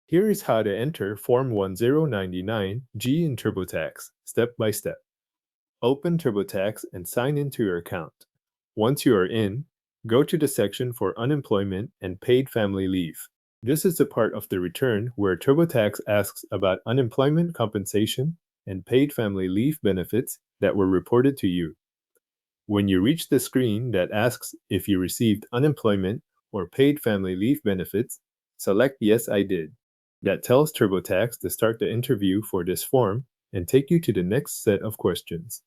Here is how to enter Form 1099G in TurboTax, step by step. Open TurboTax and sign into your account. Once you are in, go to the section for unemployment and paid family leave. This is the part of the return where TurboTax asks about unemployment compensation and paid family leave benefits that were reported to you. When you reach the screen that asks if you received unemployment or paid family leave benefits, select Yes, I did. That tells TurboTax to start the interview for this form and take you to the next set of questions.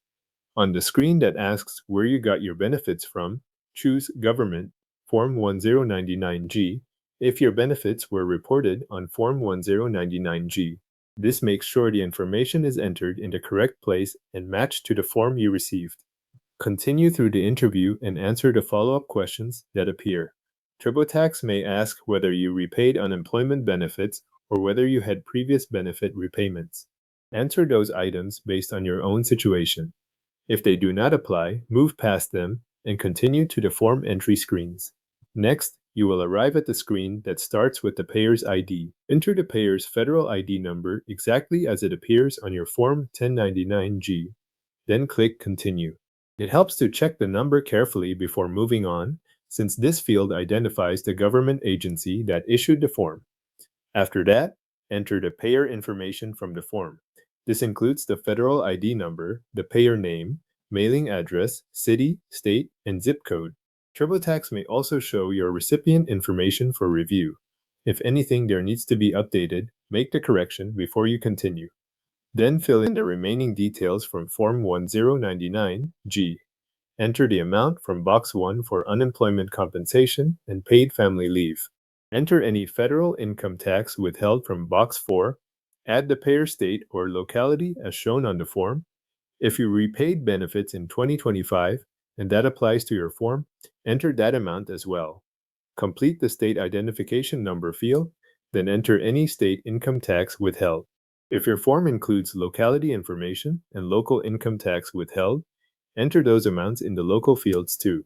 On the screen that asks where you got your benefits from, choose Government, Form 1099G, if your benefits were reported on Form 1099G. This makes sure the information is entered in the correct place and matched to the form you received. Continue through the interview and answer the follow-up questions that appear. TurboTax may ask whether you repaid unemployment benefits or whether you had previous benefit repayments. Answer those items based on your own situation. If they do not apply, move past them and continue to the form entry screens. Next, you will arrive at the screen that starts with the payer's ID. Enter the payer's federal ID number exactly as it appears on your Form 1099G. Then click Continue. It helps to check the number carefully before moving on, since this field identifies the government agency that issued the form. After that, enter the payer information from the form. This includes the federal ID number, the payer name, mailing address, city, state, and zip code. TurboTax may also show your recipient information for review. If anything there needs to be updated, make the correction before you continue. Then fill in the remaining details from Form 1099G. Enter the amount from Box 1 for unemployment compensation and paid family leave. Enter any federal income tax withheld from Box 4. Add the payer state or locality as shown on the form. If you repaid benefits in 2025 and that applies to your form, enter that amount as well. Complete the state identification number field, then enter any state income tax withheld. If your form includes locality information and local income tax withheld, enter those amounts in the local fields too.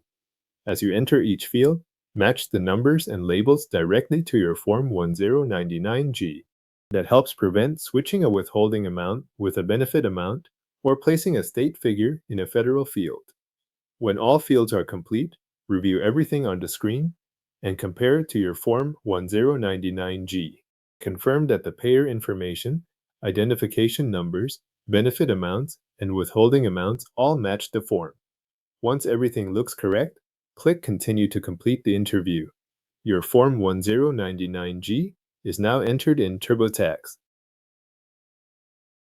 As you enter each field, match the numbers and labels directly to your Form 1099G. That helps prevent switching a withholding amount with a benefit amount or placing a state figure in a federal field. When all fields are complete, review everything on the screen and compare it to your Form 1099G. Confirm that the payer information, identification numbers, benefit amounts, and withholding amounts all match the form. Once everything looks correct, click Continue to complete the interview. Your Form 1099G is now entered in TurboTax.